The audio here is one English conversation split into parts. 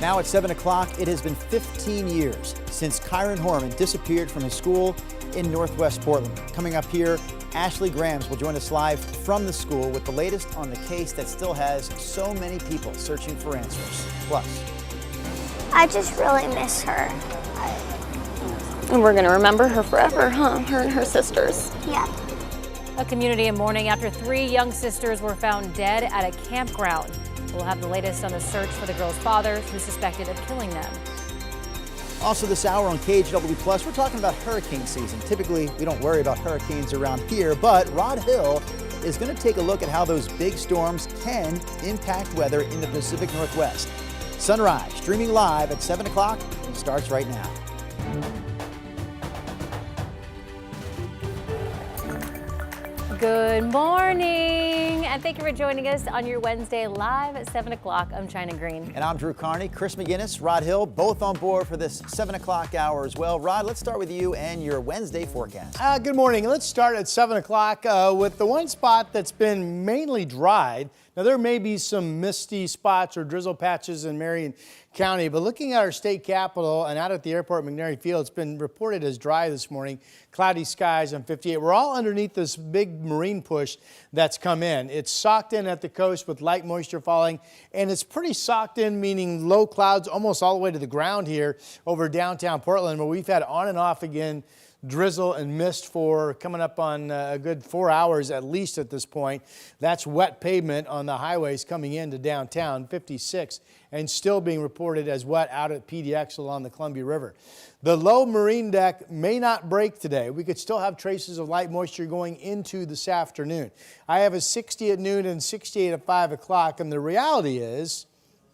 Now at 7 o'clock, it has been 15 years since Kyron Horman disappeared from his school in Northwest Portland. Coming up here, Ashley Grams will join us live from the school with the latest on the case that still has so many people searching for answers. Plus, I just really miss her. And we're gonna remember her forever, huh? Her and her sisters. Yeah. A community in mourning after 3 young sisters were found dead at a campground. We'll have the latest on the search for the girls' fathers who suspected of killing them. also this hour on KGW Plus, we're talking about hurricane season. Typically, we don't worry about hurricanes around here, but Rod Hill is going to take a look at how those big storms can impact weather in the Pacific Northwest. Sunrise, streaming live at 7 o'clock, starts right now. Good morning, and thank you for joining us on your Wednesday live at 7 o'clock. I'm China Green. And I'm Drew Carney. Chris McGinnis, Rod Hill, both on board for this 7 o'clock hour as well. Rod, let's start with you and your Wednesday forecast. Good morning. Let's start at 7 o'clock with the one spot that's been mainly dried. Now, there may be some misty spots or drizzle patches in Marion County, but looking at our state capitol and out at the airport, McNary Field, it's been reported as dry this morning. Cloudy skies on 58. We're all underneath this big marine push that's come in. It's socked in at the coast with light moisture falling, and it's pretty socked in, meaning low clouds almost all the way to the ground here over downtown Portland, where we've had on and off again drizzle and mist for coming up on a good 4 hours at least at this point. That's wet pavement on the highways coming into downtown, 56, and still being reported as wet out at PDX along the Columbia River. The low marine deck may not break today. We could still have traces of light moisture going into this afternoon. I have a 60 at noon and 68 at 5 o'clock, and the reality is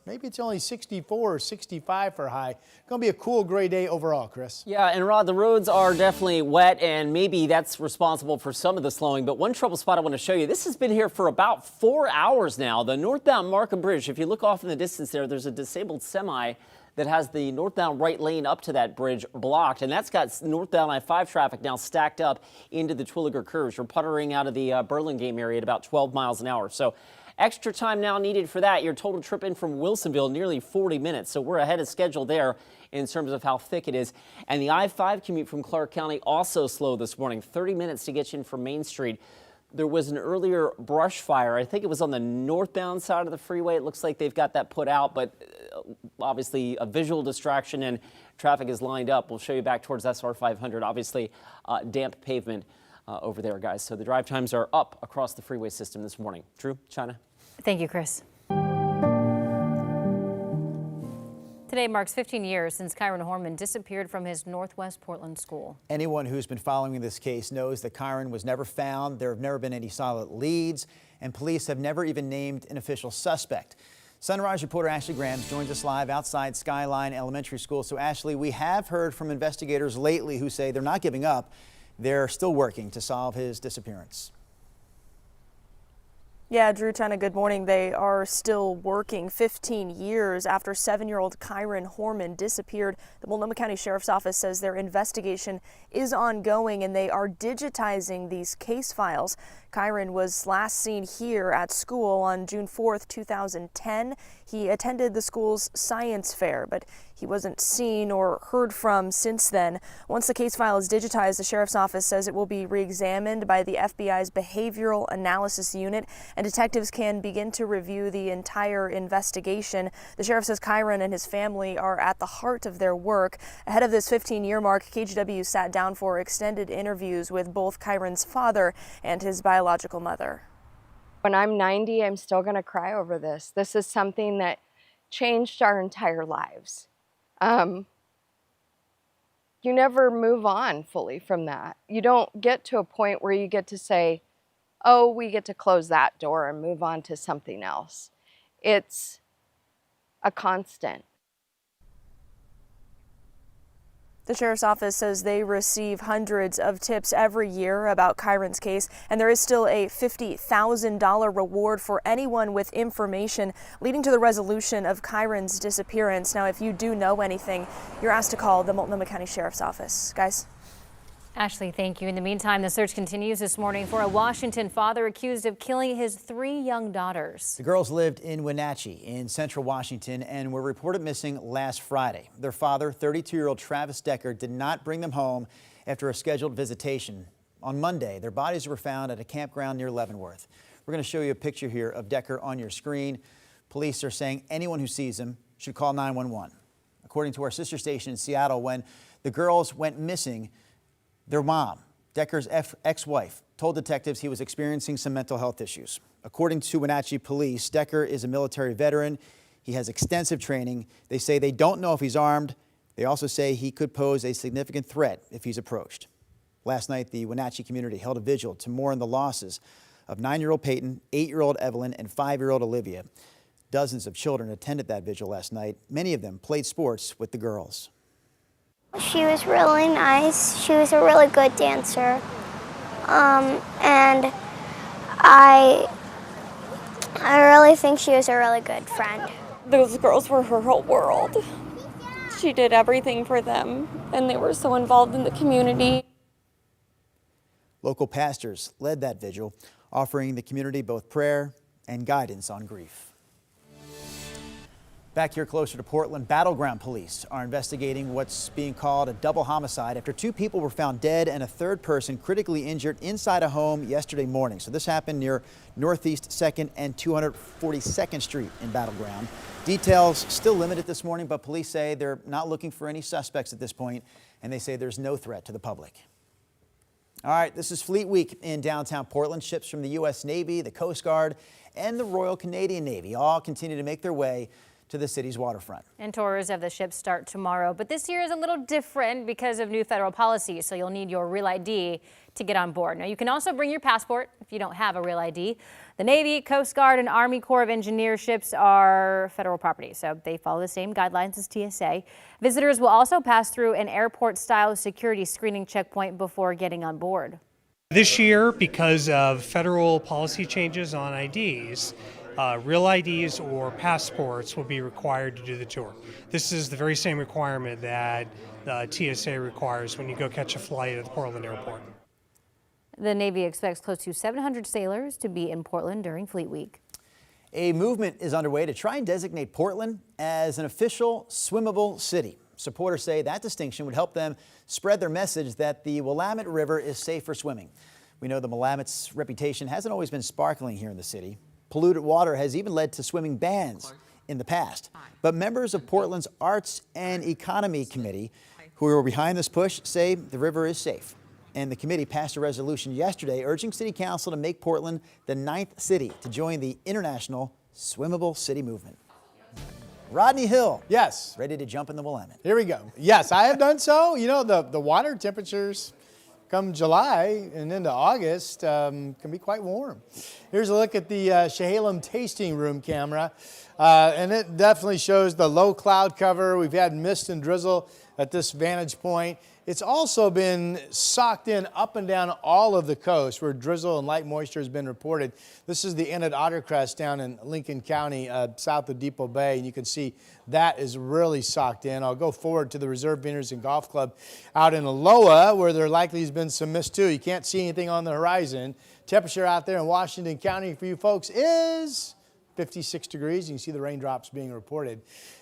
maybe it's only 64 or 65 for high. Going to be a cool gray day overall, Chris. Yeah, and Rod, the roads are definitely wet, and maybe that's responsible for some of the slowing. But one trouble spot I want to show you, this has been here for about 4 hours now. The northbound Markham Bridge, if you look off in the distance there's a disabled semi that has the northbound right lane up to that bridge blocked, and that's got northbound I-5 traffic now stacked up into the Twilliger curves. You're puttering out of the Burlingame area at about 12 miles an hour. So extra time now needed for that. Your total trip in from Wilsonville, nearly 40 minutes. So we're ahead of schedule there in terms of how thick it is. And the I-5 commute from Clark County also slow this morning, 30 minutes to get you in from Main Street. There was an earlier brush fire. I think it was on the northbound side of the freeway. It looks like they've got that put out, but obviously a visual distraction and traffic is lined up. We'll show you back towards SR 500. Obviously damp pavement over there, guys. So the drive times are up across the freeway system this morning. Drew, China. Thank you, Chris. Today marks 15 years since Kyron Horman disappeared from his Northwest Portland school. Anyone who's been following this case knows that Kyron was never found. There have never been any solid leads, and police have never even named an official suspect. Sunrise reporter Ashley Grams joins us live outside Skyline Elementary School. So Ashley, we have heard from investigators lately who say they're not giving up. They're still working to solve his disappearance. Yeah, Drew, China, good morning. They are still working 15 years after 7-year-old Kyron Horman disappeared. The Multnomah County Sheriff's Office says their investigation is ongoing and they are digitizing these case files. Kyron was last seen here at school on June 4th, 2010. He attended the school's science fair, but he wasn't seen or heard from since then. Once the case file is digitized, the Sheriff's Office says it will be re-examined by the FBI's Behavioral Analysis Unit, and detectives can begin to review the entire investigation. The sheriff says Kyron and his family are at the heart of their work. Ahead of this 15-year mark, KGW sat down for extended interviews with both Kyron's father and his biological mother. When I'm 90, I'm still going to cry over this. This is something that changed our entire lives. You never move on fully from that. You don't get to a point where you get to say, oh, we get to close that door and move on to something else. It's a constant. The Sheriff's Office says they receive hundreds of tips every year about Kyron's case, and there is still a $50,000 reward for anyone with information leading to the resolution of Kyron's disappearance. Now, if you do know anything, you're asked to call the Multnomah County Sheriff's Office. Guys? Ashley, thank you. In the meantime, the search continues this morning for a Washington father accused of killing his 3 young daughters. The girls lived in Wenatchee in central Washington and were reported missing last Friday. Their father, 32-year-old Travis Decker, did not bring them home after a scheduled visitation. On Monday, their bodies were found at a campground near Leavenworth. We're going to show you a picture here of Decker on your screen. Police are saying anyone who sees him should call 911. According to our sister station in Seattle, when the girls went missing, their mom, Decker's ex-wife, told detectives he was experiencing some mental health issues. According to Wenatchee police, Decker is a military veteran. He has extensive training. They say they don't know if he's armed. They also say he could pose a significant threat if he's approached. Last night, the Wenatchee community held a vigil to mourn the losses of 9-year-old Peyton, 8-year-old Evelyn, and 5-year-old Olivia. Dozens of children attended that vigil last night. Many of them played sports with the girls. She was really nice. She was a really good dancer. And I really think she was a really good friend. Those girls were her whole world. She did everything for them, and they were so involved in the community. Local pastors led that vigil, offering the community both prayer and guidance on grief. Back here closer to Portland, Battleground police are investigating what's being called a double homicide after 2 people were found dead and a 3rd person critically injured inside a home yesterday morning. So this happened near Northeast 2nd and 242nd Street in Battleground. Details still limited this morning, but police say they're not looking for any suspects at this point, and they say there's no threat to the public. All right, this is Fleet Week in downtown Portland. Ships from the U.S. Navy, the Coast Guard, and the Royal Canadian Navy all continue to make their way to the city's waterfront. And tours of the ships start tomorrow, but this year is a little different because of new federal policy, so you'll need your real ID to get on board. Now, you can also bring your passport if you don't have a real ID. The Navy, Coast Guard, and Army Corps of Engineers ships are federal property, so they follow the same guidelines as TSA. Visitors will also pass through an airport-style security screening checkpoint before getting on board. This year, because of federal policy changes on IDs, real IDs or passports will be required to do the tour. This is the very same requirement that the TSA requires when you go catch a flight at the Portland airport. The Navy expects close to 700 sailors to be in Portland during Fleet Week. A movement is underway to try and designate Portland as an official swimmable city. Supporters say that distinction would help them spread their message that the Willamette River is safe for swimming. We know the Willamette's reputation hasn't always been sparkling here in the city. Polluted water has even led to swimming bans in the past. But members of Portland's Arts and Economy Committee, who are behind this push, say the river is safe. And the committee passed a resolution yesterday urging City Council to make Portland the 9th city to join the international swimmable city movement. Rodney Hill. Yes. Ready to jump in the Willamette. Here we go. Yes, I have done so. You know, the water temperatures come July and into August can be quite warm. Here's a look at the Chehalem tasting room camera. And it definitely shows the low cloud cover. We've had mist and drizzle at this vantage point. It's also been socked in up and down all of the coast where drizzle and light moisture has been reported. This is the Enid Ottercrest down in Lincoln County, south of Depot Bay, and you can see that is really socked in. I'll go forward to the Reserve Vineyards and Golf Club out in Aloha, where there likely has been some mist too. You can't see anything on the horizon. Temperature out there in Washington County for you folks is 56 degrees. You can see the raindrops being reported.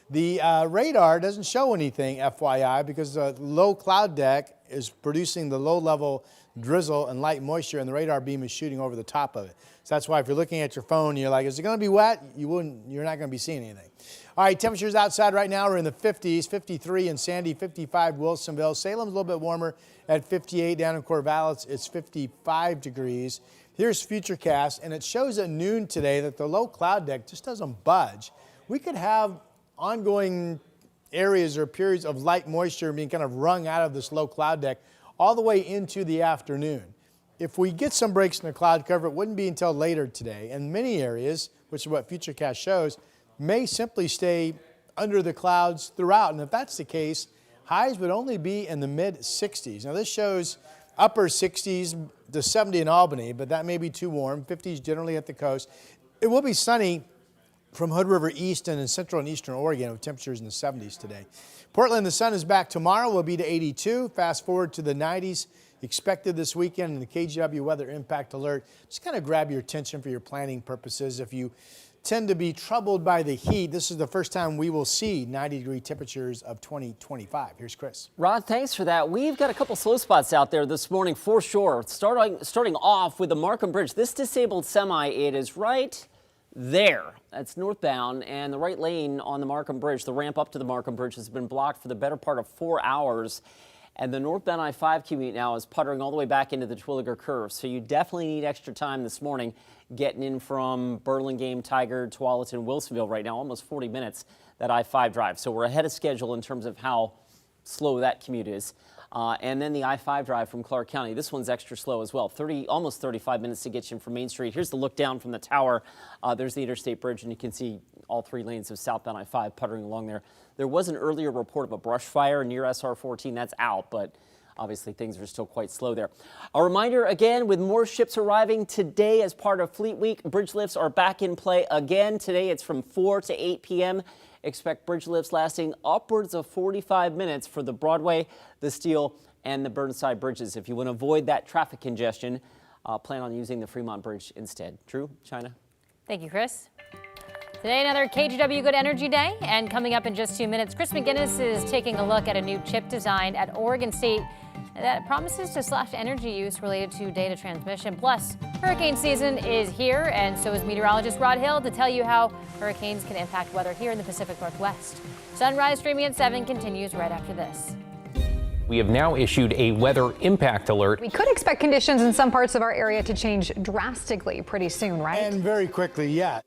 The radar doesn't show anything, FYI, because the low cloud deck is producing the low-level drizzle and light moisture, and the radar beam is shooting over the top of it. So that's why if you're looking at your phone, you're like, is it going to be wet? You're not going to be seeing anything. All right, temperatures outside right now are in the 50s, 53 in Sandy, 55 Wilsonville. Salem's a little bit warmer at 58. Down in Corvallis, it's 55 degrees. Here's Futurecast, and it shows at noon today that the low cloud deck just doesn't budge. We could have ongoing areas or periods of light moisture being kind of wrung out of this low cloud deck all the way into the afternoon. If we get some breaks in the cloud cover, it wouldn't be until later today. And many areas, which is what Futurecast shows, may simply stay under the clouds throughout. And if that's the case, highs would only be in the mid-60s. Now this shows upper 60s to 70 in Albany, but that may be too warm. 50s generally at the coast. It will be sunny from Hood River east and in central and eastern Oregon with temperatures in the 70s today. Portland, the sun is back tomorrow. Will be to 82. Fast forward to the 90s expected this weekend, and the KGW weather impact alert just kind of grab your attention for your planning purposes. If you tend to be troubled by the heat, this is the first time we will see 90-degree temperatures of 2025. Here's Chris. Rod, thanks for that. We've got a couple slow spots out there this morning for sure. Starting off with the Markham Bridge. This disabled semi, it is right there. That's northbound, and the right lane on the Markham Bridge, the ramp up to the Markham Bridge, has been blocked for the better part of 4 hours. And the northbound I-5 commute now is puttering all the way back into the Twilliger curve. So you definitely need extra time this morning getting in from Burlingame, Tigard, Tualatin, Wilsonville right now, almost 40 minutes, that I-5 drive. So we're ahead of schedule in terms of how slow that commute is. And then the I-5 drive from Clark County. This one's extra slow as well. Almost 35 minutes to get you in from Main Street. Here's the look down from the tower. There's the Interstate Bridge, and you can see all 3 lanes of southbound I-5 puttering along there. There was an earlier report of a brush fire near SR 14. That's out, but obviously things are still quite slow there. A reminder again, with more ships arriving today as part of Fleet Week, bridge lifts are back in play again. Today it's from 4 to 8 p.m. Expect bridge lifts lasting upwards of 45 minutes for the Broadway, the Steel, and the Burnside bridges. If you want to avoid that traffic congestion, plan on using the Fremont Bridge instead. Drew, China. Thank you, Chris. Today, another KGW Good Energy Day, and coming up in just 2 minutes, Chris McGinnis is taking a look at a new chip designed at Oregon State that promises to slash energy use related to data transmission. Plus, hurricane season is here, and so is meteorologist Rod Hill to tell you how hurricanes can impact weather here in the Pacific Northwest. Sunrise streaming at 7 continues right after this. We have now issued a weather impact alert. We could expect conditions in some parts of our area to change drastically pretty soon, right? And very quickly, yeah.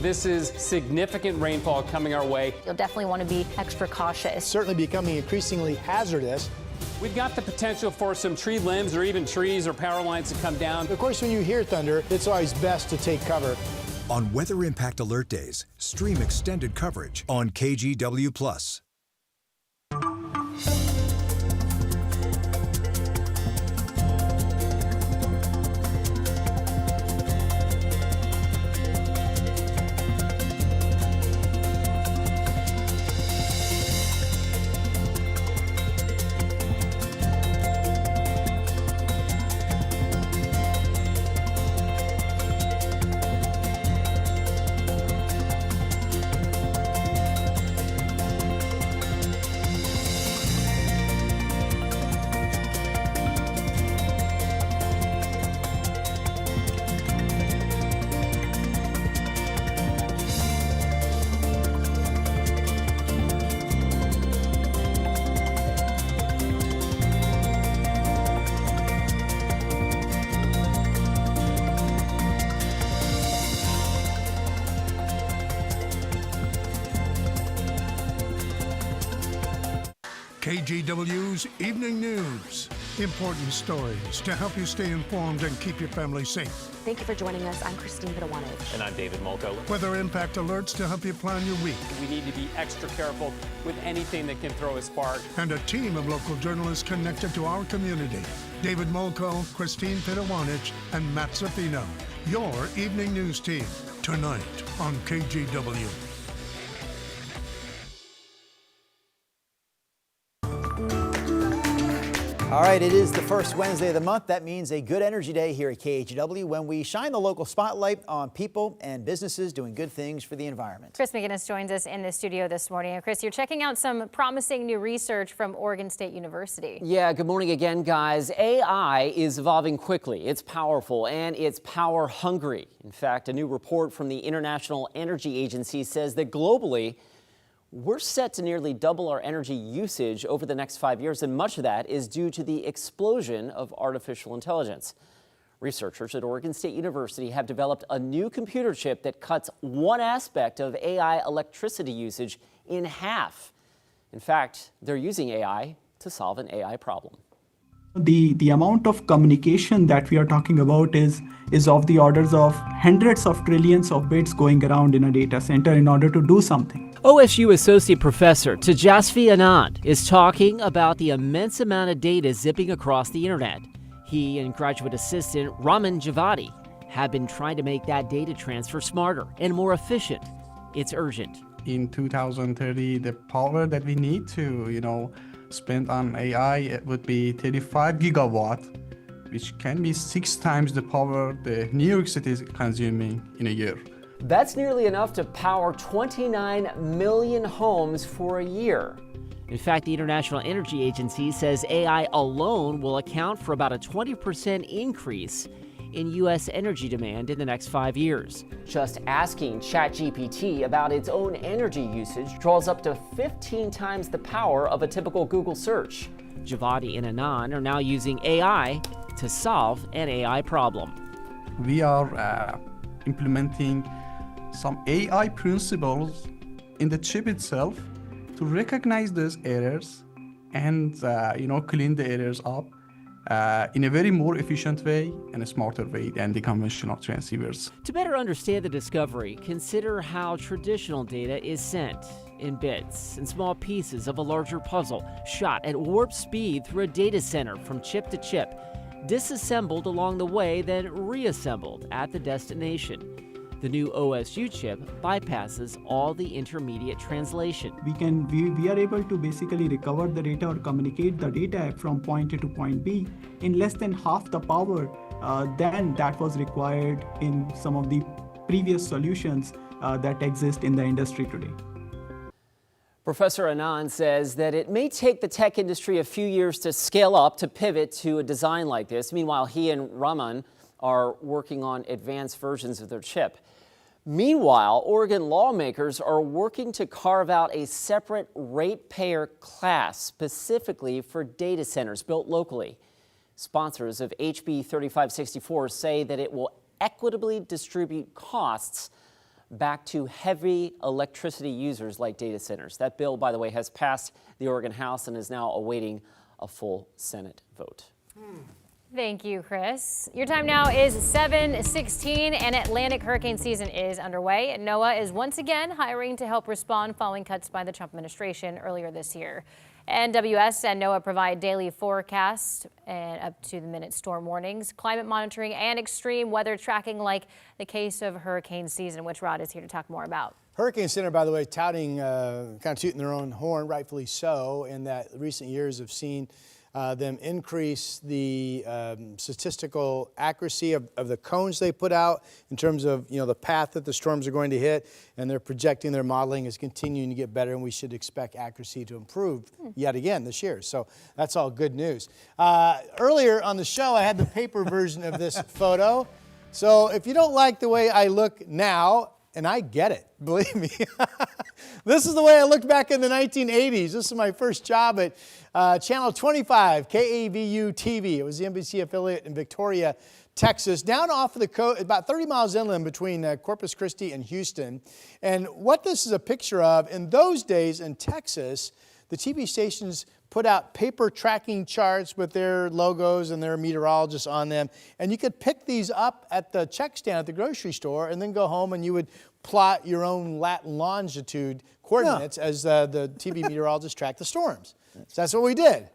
This is significant rainfall coming our way. You'll definitely want to be extra cautious. Certainly becoming increasingly hazardous. We've got the potential for some tree limbs or even trees or power lines to come down. Of course, when you hear thunder, it's always best to take cover. On Weather Impact Alert Days, stream extended coverage on KGW+. KGW's Evening News. Important stories to help you stay informed and keep your family safe. Thank you for joining us. I'm Christine Vidawanich. And I'm David Molko. Weather impact alerts to help you plan your week. We need to be extra careful with anything that can throw a spark. And a team of local journalists connected to our community. David Molko, Christine Vidawanich, and Matt Zaffino. Your Evening News team, tonight on KGW. All right, it is the first Wednesday of the month. That means a good energy day here at KGW when we shine the local spotlight on people and businesses doing good things for the environment. Chris McGinnis joins us in the studio this morning. And Chris, you're checking out some promising new research from Oregon State University. Yeah, good morning again, guys. AI is evolving quickly. It's powerful and it's power hungry. In fact, a new report from the International Energy Agency says that globally, we're set to nearly double our energy usage over the next 5 years, and much of that is due to the explosion of artificial intelligence. Researchers at Oregon State University have developed a new computer chip that cuts one aspect of AI electricity usage in half. In fact, they're using AI to solve an AI problem. The amount of communication that we are talking about is of the orders of hundreds of trillions of bits going around in a data center in order to do something. OSU Associate Professor Tejasvi Anand is talking about the immense amount of data zipping across the internet. He and graduate assistant Raman Javadi have been trying to make that data transfer smarter and more efficient. It's urgent. In 2030, the power that we need to, spent on AI, it would be 35 gigawatt, which can be 6 times the power the New York City is consuming in a year. That's nearly enough to power 29 million homes for a year. In fact, the International Energy Agency says AI alone will account for about a 20% increase in U.S. energy demand in the next 5 years. Just asking ChatGPT about its own energy usage draws up to 15 times the power of a typical Google search. Javadi and Anand are now using AI to solve an AI problem. We are implementing some AI principles in the chip itself to recognize those errors and clean the errors up in a very more efficient way and a smarter way than the conventional transceivers. To better understand the discovery, consider how traditional data is sent in bits and small pieces of a larger puzzle, shot at warp speed through a data center from chip to chip, disassembled along the way, then reassembled at the destination. The new OSU chip bypasses all the intermediate translation. We are able to basically recover the data or communicate the data from point A to point B in less than half the power than that was required in some of the previous solutions that exist in the industry today. Professor Anand says that it may take the tech industry a few years to scale up to pivot to a design like this. Meanwhile, he and Raman are working on advanced versions of their chip. Meanwhile, Oregon lawmakers are working to carve out a separate ratepayer class specifically for data centers built locally. Sponsors of HB 3564 say that it will equitably distribute costs back to heavy electricity users like data centers. That bill, by the way, has passed the Oregon House and is now awaiting a full Senate vote. Thank you, Chris. Your time now is 7:16 and Atlantic hurricane season is underway. NOAA is once again hiring to help respond following cuts by the Trump administration earlier this year. NWS and NOAA provide daily forecasts and up-to-the-minute storm warnings, climate monitoring, and extreme weather tracking like the case of hurricane season, which Rod is here to talk more about. Hurricane Center, by the way, touting, kind of tooting their own horn, rightfully so, in that recent years have seen them increase the statistical accuracy of the cones they put out in terms of the path that the storms are going to hit, and they're projecting their modeling is continuing to get better, and we should expect accuracy to improve yet again this year. So that's all good news. Earlier on the show, I had the paper version of this photo. So if you don't like the way I look now, and I get it, believe me. This is the way I looked back in the 1980s. This is my first job at Channel 25, KGW TV. It was the NBC affiliate in Victoria, Texas, down off of the coast, about 30 miles inland between Corpus Christi and Houston. And what this is a picture of, in those days in Texas, the TV stations put out paper tracking charts with their logos and their meteorologists on them. And you could pick these up at the check stand at the grocery store and then go home and you would plot your own lat and longitude coordinates as the TV meteorologists track the storms. So that's what we did.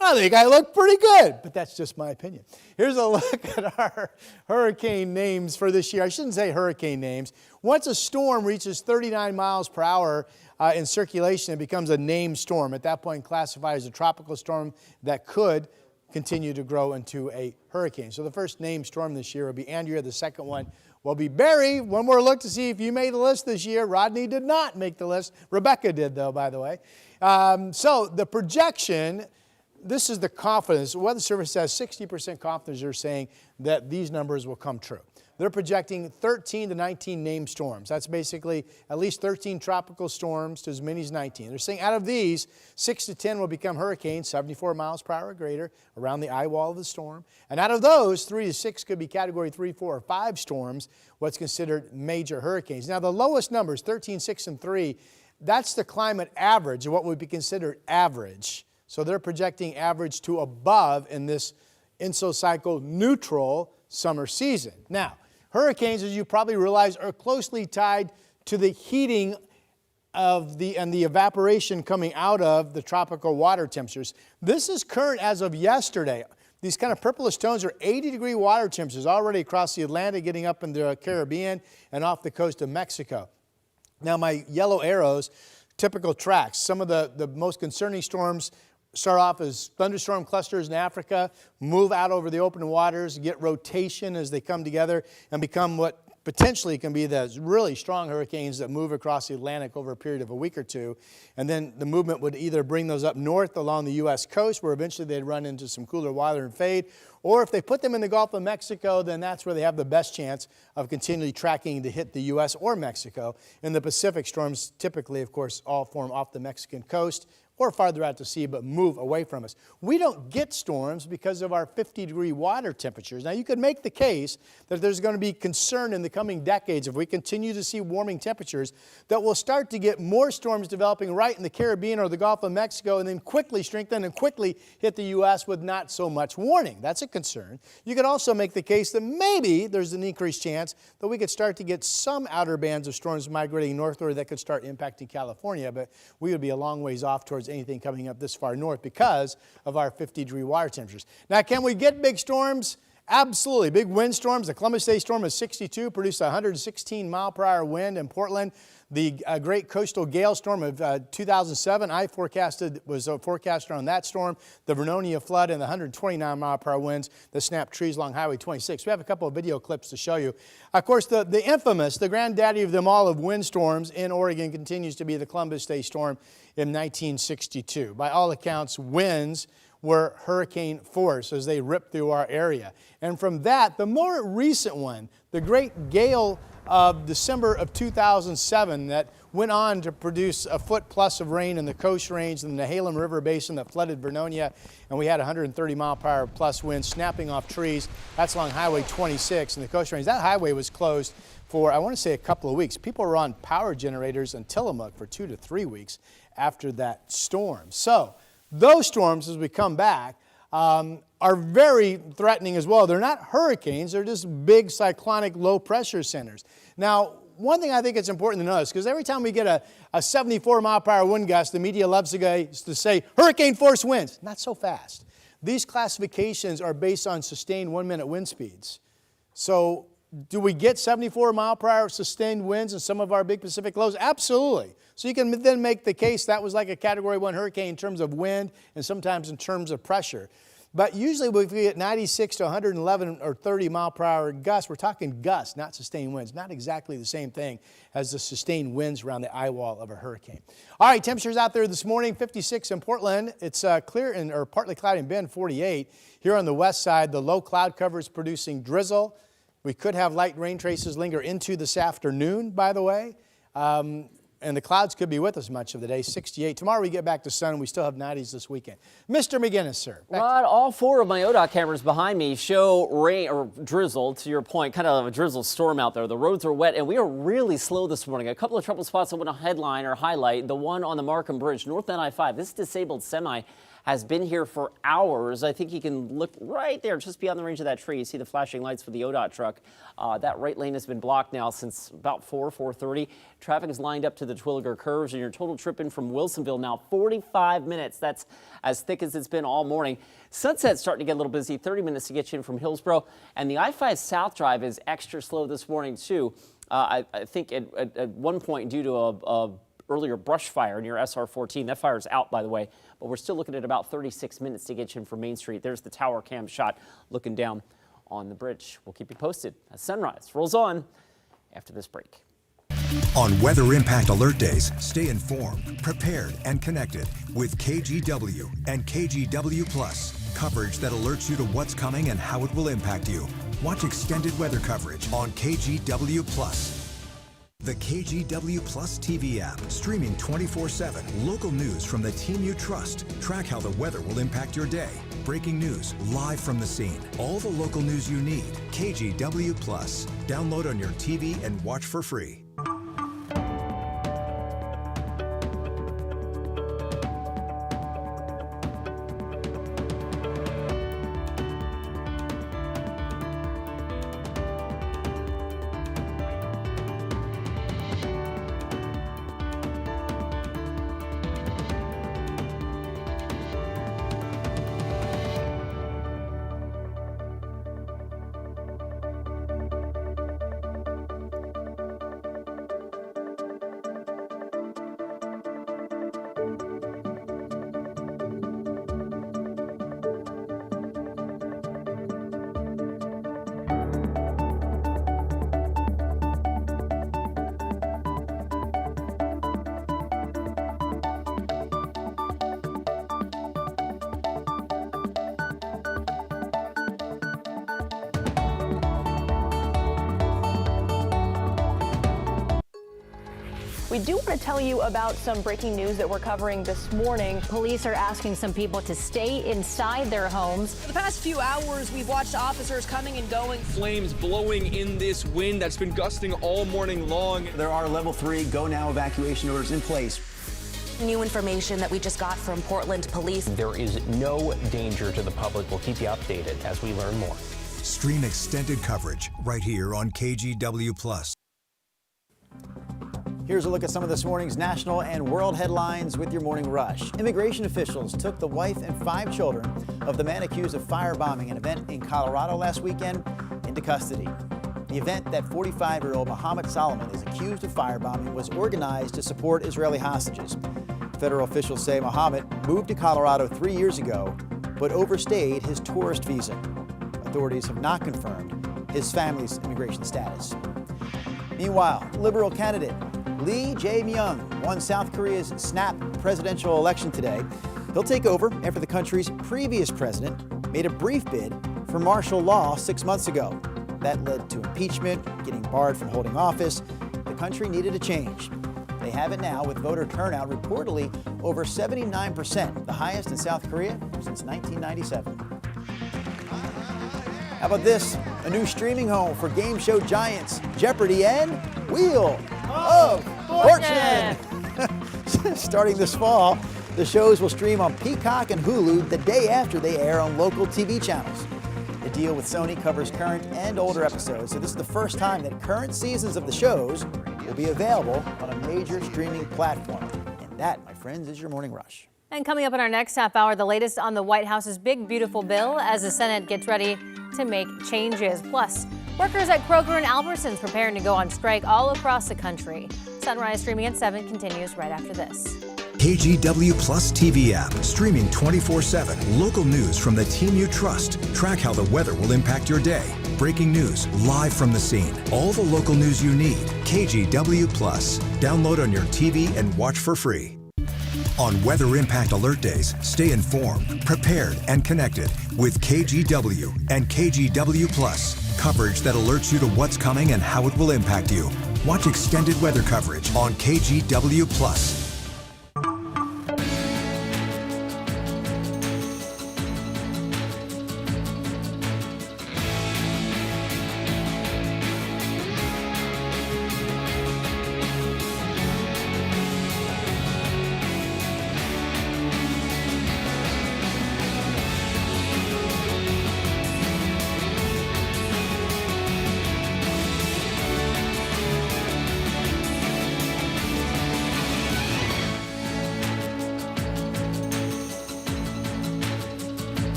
I think I look pretty good, but that's just my opinion. Here's a look at our hurricane names for this year. I shouldn't say hurricane names. Once a storm reaches 39 miles per hour in circulation, it becomes a named storm. At that point, classified as a tropical storm that could continue to grow into a hurricane. So the first named storm this year will be Andrea. The second one will be Barry. One more look to see if you made the list this year. Rodney did not make the list. Rebecca did, though, by the way. So the projection, this is the confidence. The Weather Service has 60% confidence they're saying that these numbers will come true. They're projecting 13 to 19 named storms. That's basically at least 13 tropical storms to as many as 19. They're saying out of these, 6 to 10 will become hurricanes, 74 miles per hour or greater, around the eye wall of the storm. And out of those, 3 to 6 could be Category 3, 4, or 5 storms, what's considered major hurricanes. Now, the lowest numbers, 13, 6, and 3, that's the climate average, of what would be considered average. So they're projecting average to above in this insocycle neutral summer season. Now, hurricanes, as you probably realize, are closely tied to the heating of and the evaporation coming out of the tropical water temperatures. This is current as of yesterday. These kind of purplish tones are 80-degree water temperatures already across the Atlantic, getting up in the Caribbean and off the coast of Mexico. Now, my yellow arrows, typical tracks. Some of the most concerning storms start off as thunderstorm clusters in Africa, move out over the open waters, get rotation as they come together and become what potentially can be the really strong hurricanes that move across the Atlantic over a period of a week or two. And then the movement would either bring those up north along the U.S. coast, where eventually they'd run into some cooler water and fade, or if they put them in the Gulf of Mexico, then that's where they have the best chance of continually tracking to hit the U.S. or Mexico. In the Pacific, storms typically, of course, all form off the Mexican coast or farther out to sea, but move away from us. We don't get storms because of our 50-degree water temperatures. Now, you could make the case that there's going to be concern in the coming decades if we continue to see warming temperatures that we'll start to get more storms developing right in the Caribbean or the Gulf of Mexico and then quickly strengthen and quickly hit the U.S. with not so much warning. That's a concern. You could also make the case that maybe there's an increased chance that we could start to get some outer bands of storms migrating northward that could start impacting California, but we would be a long ways off towards anything coming up this far north because of our 50-degree water temperatures. Now, can we get big storms? Absolutely. Big windstorms. The Columbus Day storm of 62 produced a 116-mile-per-hour wind in Portland. The great coastal gale storm of 2007, I was a forecaster on that storm. The Vernonia flood and the 129-mile-per-hour winds that snapped trees along Highway 26. We have a couple of video clips to show you. Of course, the infamous, the granddaddy of them all of windstorms in Oregon continues to be the Columbus Day storm in 1962. By all accounts, winds were hurricane force as they ripped through our area. And from that, the more recent one, the great gale of December of 2007 that went on to produce a foot plus of rain in the Coast Range and the Nehalem River Basin that flooded Vernonia, and we had 130-mile-per-hour plus winds snapping off trees. That's along Highway 26 in the Coast Range. That highway was closed for, I want to say, a couple of weeks. People were on power generators in Tillamook for 2 to 3 weeks after that storm. So those storms, as we come back, are very threatening as well. They're not hurricanes, they're just big cyclonic low pressure centers. Now, one thing I think it's important to notice, because every time we get a 74-mile-per-hour wind gust, the media loves to say hurricane force winds. Not so fast. These classifications are based on sustained 1-minute wind speeds. So do we get 74-mile-per-hour sustained winds in some of our big Pacific lows? Absolutely. So you can then make the case that was like a Category 1 hurricane in terms of wind and sometimes in terms of pressure. But usually if we get 96 to 111 or 30-mile-per-hour gusts, we're talking gusts, not sustained winds. Not exactly the same thing as the sustained winds around the eye wall of a hurricane. All right, temperatures out there this morning, 56 in Portland. It's clear or partly cloudy in Bend, 48. Here on the west side, the low cloud cover is producing drizzle. We could have light rain traces linger into this afternoon, by the way. And the clouds could be with us much of the day, 68. Tomorrow we get back to sun. We still have 90s this weekend. Mr. McGinnis, sir. Rod, all 4 of my ODOT cameras behind me show rain or drizzle, to your point, kind of a drizzle storm out there. The roads are wet, and we are really slow this morning. A couple of trouble spots I want to headline or highlight. The one on the Markham Bridge, north end I-5. This disabled semi has been here for hours. I think you can look right there, just beyond the range of that tree. You see the flashing lights for the ODOT truck. That right lane has been blocked now since about 4:30. Traffic is lined up to the Twilliger curves, and your total trip in from Wilsonville now 45 minutes. That's as thick as it's been all morning. Sunset's starting to get a little busy, 30 minutes to get you in from Hillsborough. And the I-5 South Drive is extra slow this morning, too. I think at one point, due to a earlier brush fire near SR-14. That fire's out, by the way, but we're still looking at about 36 minutes to get you in from Main Street. There's the tower cam shot looking down on the bridge. We'll keep you posted as sunrise rolls on after this break. On Weather Impact Alert Days, stay informed, prepared, and connected with KGW and KGW Plus. Coverage that alerts you to what's coming and how it will impact you. Watch extended weather coverage on KGW Plus. The KGW Plus TV app, streaming 24/7. Local news from the team you trust. Track how the weather will impact your day. Breaking news, live from the scene. All the local news you need. KGW Plus. Download on your TV and watch for free. We do want to tell you about some breaking news that we're covering this morning. Police are asking some people to stay inside their homes. For the past few hours, we've watched officers coming and going. Flames blowing in this wind that's been gusting all morning long. There are level 3 go now evacuation orders in place. New information that we just got from Portland police. There is no danger to the public. We'll keep you updated as we learn more. Stream extended coverage right here on KGW+. Here's a look at some of this morning's national and world headlines with your morning rush. Immigration officials took the wife and 5 children of the man accused of firebombing an event in Colorado last weekend into custody. The event that 45-year-old Mohammed Solomon is accused of firebombing was organized to support Israeli hostages. Federal officials say Mohammed moved to Colorado 3 years ago, but overstayed his tourist visa. Authorities have not confirmed his family's immigration status. Meanwhile, Liberal candidate Lee Jae-myung won South Korea's snap presidential election today. He'll take over after the country's previous president made a brief bid for martial law 6 months ago. That led to impeachment, getting barred from holding office. The country needed a change. They have it now with voter turnout reportedly over 79%, the highest in South Korea since 1997. How about this? A new streaming home for game show giants Jeopardy and Wheel of Fortune. Starting this fall, the shows will stream on Peacock and Hulu the day after they air on local TV channels. The deal with Sony covers current and older episodes, so this is the first time that current seasons of the shows will be available on a major streaming platform. And that, my friends, is your Morning Rush. And coming up in our next half hour, the latest on the White House's big, beautiful bill as the Senate gets ready to make changes. Plus, workers at Kroger and Albertsons preparing to go on strike all across the country. Sunrise streaming at 7 continues right after this. KGW Plus TV app, streaming 24/7. Local news from the team you trust. Track how the weather will impact your day. Breaking news live from the scene. All the local news you need. KGW Plus. Download on your TV and watch for free. On Weather Impact Alert Days, stay informed, prepared, and connected with KGW and KGW Plus. Coverage that alerts you to what's coming and how it will impact you. Watch extended weather coverage on KGW Plus.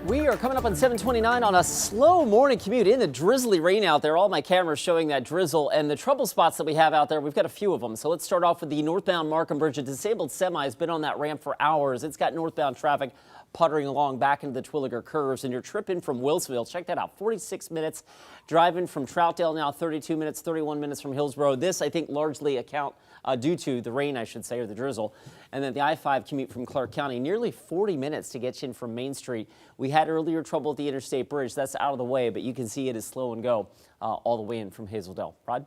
We are coming up on 7:29 on a slow morning commute in the drizzly rain out there. All my cameras showing that drizzle and the trouble spots that we have out there. We've got a few of them. So let's start off with the northbound Markham Bridge. A disabled semi has been on that ramp for hours. It's got northbound traffic puttering along back into the Twilliger curves. And your trip in from Wilsonville, check that out, 46 minutes. Driving from Troutdale now 32 minutes, 31 minutes from Hillsborough. This, I think, largely due to the rain, I should say, or the drizzle. And then the I-5 commute from Clark County, nearly 40 minutes to get you in from Main Street. We had earlier trouble at the Interstate Bridge. That's out of the way, but you can see it is slow and go all the way in from Hazeldale. Rod?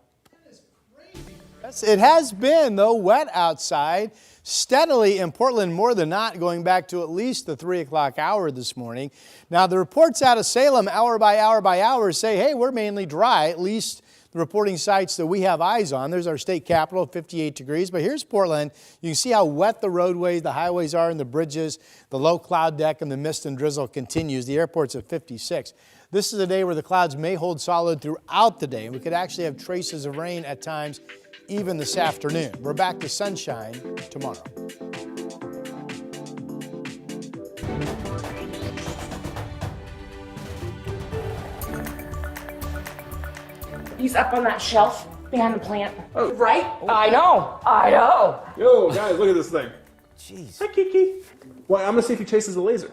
It has been, though, wet outside steadily in Portland, more than not, going back to at least the 3 o'clock hour this morning. Now, the reports out of Salem, hour by hour, say, hey, we're mainly dry, at least the reporting sites that we have eyes on. There's our state capital, 58 degrees. But here's Portland. You can see how wet the roadways, the highways are, and the bridges. The low cloud deck and the mist and drizzle continues. The airport's at 56. This is a day where the clouds may hold solid throughout the day. And we could actually have traces of rain at times, even this afternoon. We're back to sunshine tomorrow. He's up on that shelf behind the plant. Oh. Right? Oh. I know. Yo, guys, look at this thing. Jeez. Hi, Kiki. Well, I'm gonna see if he chases a laser.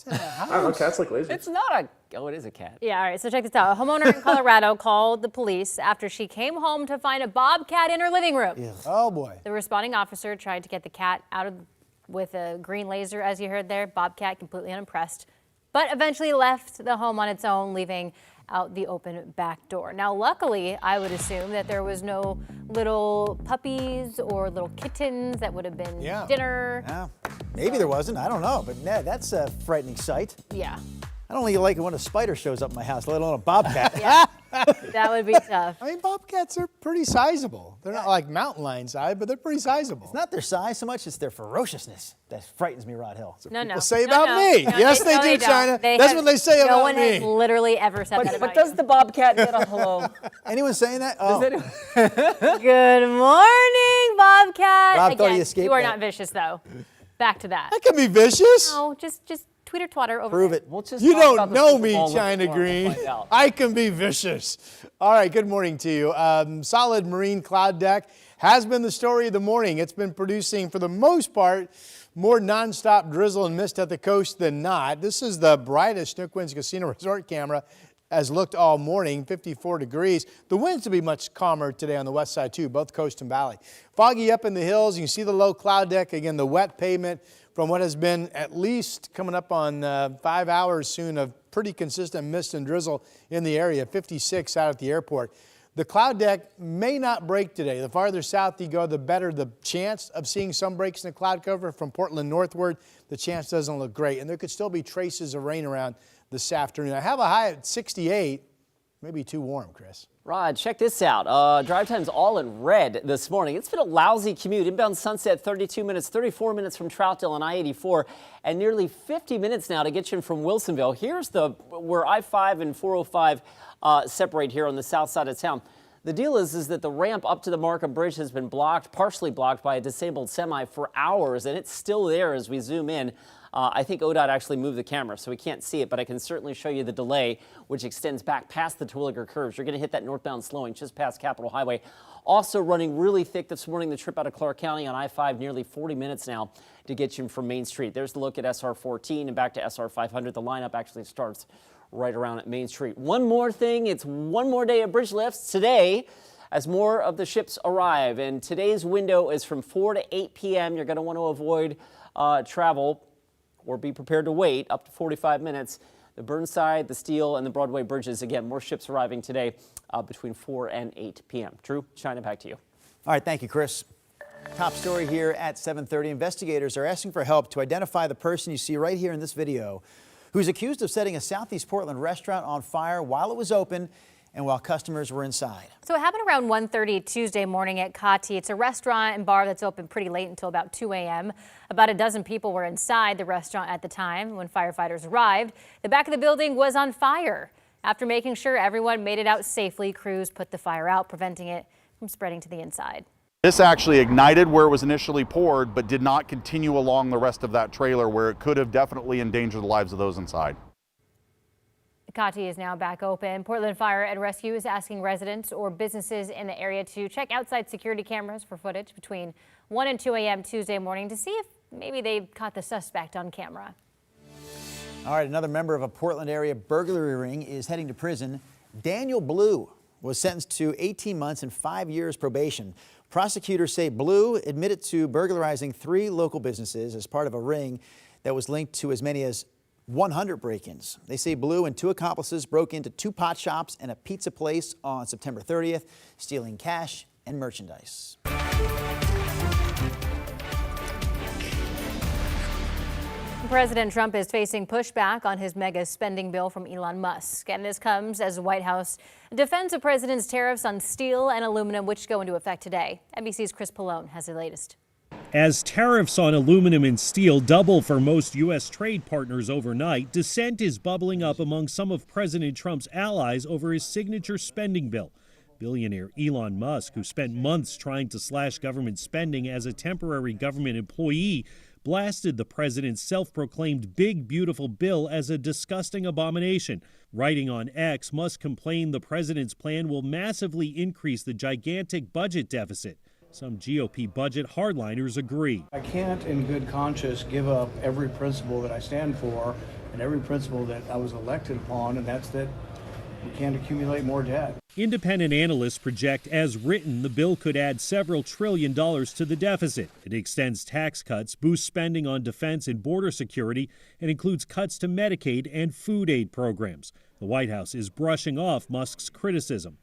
in the house? I don't know, cats like lasers. It's not a, oh, it is a cat. Yeah, all right, so check this out. A homeowner in Colorado called the police after she came home to find a bobcat in her living room. Yeah. Oh, boy. The responding officer tried to get the cat out with a green laser, as you heard there. Bobcat completely unimpressed, but eventually left the home on its own, leaving out the open back door. Now, luckily, I would assume that there was no little puppies or little kittens that would have been dinner. Yeah. Maybe there wasn't. I don't know. But that's a frightening sight. Yeah. I don't like it when a spider shows up in my house, let alone a bobcat. That would be tough. I mean, bobcats are pretty sizable. They're not like mountain lion size, but they're pretty sizable. It's not their size so much, it's their ferociousness that frightens me, Rod Hill. No. People say about me. Yes, they do, China. That's what they say about me. No one has literally ever said that about But does the bobcat get a hello? Anyone saying that? Oh. Good morning, Bobcat. Rob thought Again, he escaped you are that. not vicious, though. Back to that. I can be vicious. No, just tweet or twatter over Prove there. it. We'll just You talk don't about the know Super me, Bowl China before we Green. find out. I can be vicious. All right, good morning to you. Solid marine cloud deck has been the story of the morning. It's been producing, for the most part, more nonstop drizzle and mist at the coast than not. This is the brightest Snookwinds Casino Resort camera has looked all morning, 54 degrees. The winds will be much calmer today on the west side too, both coast and valley. Foggy up in the hills. You can see the low cloud deck. Again, the wet pavement from what has been at least coming up on 5 hours soon of pretty consistent mist and drizzle in the area, 56 out at the airport. The cloud deck may not break today. The farther south you go, the better the chance of seeing some breaks in the cloud cover. From Portland northward, the chance doesn't look great. And there could still be traces of rain around this afternoon. I have a high at 68, maybe too warm, Chris. Rod, check this out. Drive time's all in red this morning. It's been a lousy commute. Inbound Sunset, 32 minutes, 34 minutes from Troutdale on I-84, and nearly 50 minutes now to get you in from Wilsonville. Here's where I-5 and 405 separate here on the south side of town. The deal is that the ramp up to the Markham Bridge has been blocked, partially blocked by a disabled semi for hours, and it's still there as we zoom in. I think ODOT actually moved the camera, so we can't see it, but I can certainly show you the delay, which extends back past the Terwilliger curves. You're going to hit that northbound slowing just past Capitol Highway. Also running really thick this morning, the trip out of Clark County on I-5, nearly 40 minutes now to get you from Main Street. There's the look at SR 14 and back to SR 500. The lineup actually starts right around at Main Street. One more thing, it's one more day of bridge lifts today as more of the ships arrive. And today's window is from 4 to 8 p.m. You're going to want to avoid travel or be prepared to wait up to 45 minutes. The Burnside, the Steel, and the Broadway bridges. Again, more ships arriving today between 4 and 8 p.m. Drew, China, back to you. All right, thank you, Chris. Top story here at 7:30. Investigators are asking for help to identify the person you see right here in this video who's accused of setting a Southeast Portland restaurant on fire while it was open and while customers were inside. So it happened around 1:30 Tuesday morning at Kati. It's a restaurant and bar that's open pretty late until about 2 a.m. About a dozen people were inside the restaurant at the time when firefighters arrived. The back of the building was on fire. After making sure everyone made it out safely, crews put the fire out, preventing it from spreading to the inside. This actually ignited where it was initially poured, but did not continue along the rest of that trailer where it could have definitely endangered the lives of those inside. Kati is now back open. Portland Fire and Rescue is asking residents or businesses in the area to check outside security cameras for footage between 1 and 2 a.m. Tuesday morning to see if maybe they caught the suspect on camera. All right, another member of a Portland area burglary ring is heading to prison. Daniel Blue was sentenced to 18 months and 5 years probation. Prosecutors say Blue admitted to burglarizing 3 local businesses as part of a ring that was linked to as many as 100 break-ins. They say Blue and 2 accomplices broke into 2 pot shops and a pizza place on September 30th, stealing cash and merchandise. President Trump is facing pushback on his mega spending bill from Elon Musk. And this comes as the White House defends the president's tariffs on steel and aluminum, which go into effect today. NBC's Chris Pallone has the latest. As tariffs on aluminum and steel double for most U.S. trade partners overnight, dissent is bubbling up among some of President Trump's allies over his signature spending bill. Billionaire Elon Musk, who spent months trying to slash government spending as a temporary government employee, blasted the president's self-proclaimed big, beautiful bill as a disgusting abomination. Writing on X, Musk complained the president's plan will massively increase the gigantic budget deficit. Some GOP budget hardliners agree. I can't in good conscience give up every principle that I stand for and every principle that I was elected upon, and that's that we can't accumulate more debt. Independent analysts project, as written, the bill could add several $1 trillion to the deficit. It extends tax cuts, boosts spending on defense and border security, and includes cuts to Medicaid and food aid programs. The White House is brushing off Musk's criticism.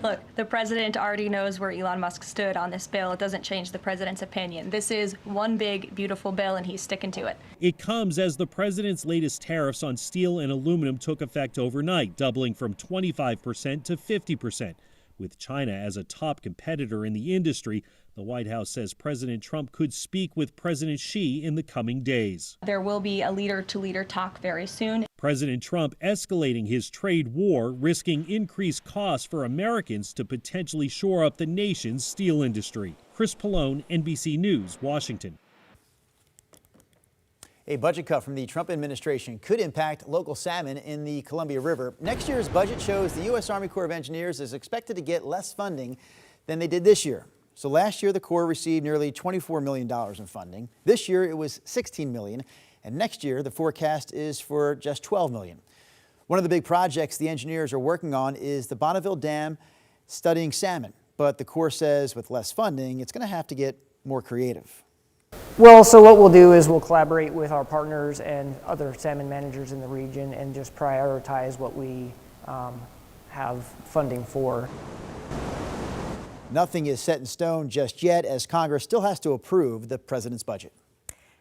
Look, the president already knows where Elon Musk stood on this bill. It doesn't change the president's opinion. This is one big, beautiful bill, and he's sticking to it. It comes as the president's latest tariffs on steel and aluminum took effect overnight, doubling from 25% to 50%. With China as a top competitor in the industry, the White House says President Trump could speak with President Xi in the coming days. There will be a leader-to-leader talk very soon. President Trump escalating his trade war, risking increased costs for Americans to potentially shore up the nation's steel industry. Chris Pallone, NBC News, Washington. A budget cut from the Trump administration could impact local salmon in the Columbia River. Next year's budget shows the U.S. Army Corps of Engineers is expected to get less funding than they did this year. So last year, the Corps received nearly $24 million in funding. This year, it was $16 million. And next year, the forecast is for just $12 million. One of the big projects the engineers are working on is the Bonneville Dam studying salmon. But the Corps says with less funding, it's going to have to get more creative. Well, so what we'll do is we'll collaborate with our partners and other salmon managers in the region and just prioritize what we have funding for. Nothing is set in stone just yet, as Congress still has to approve the president's budget.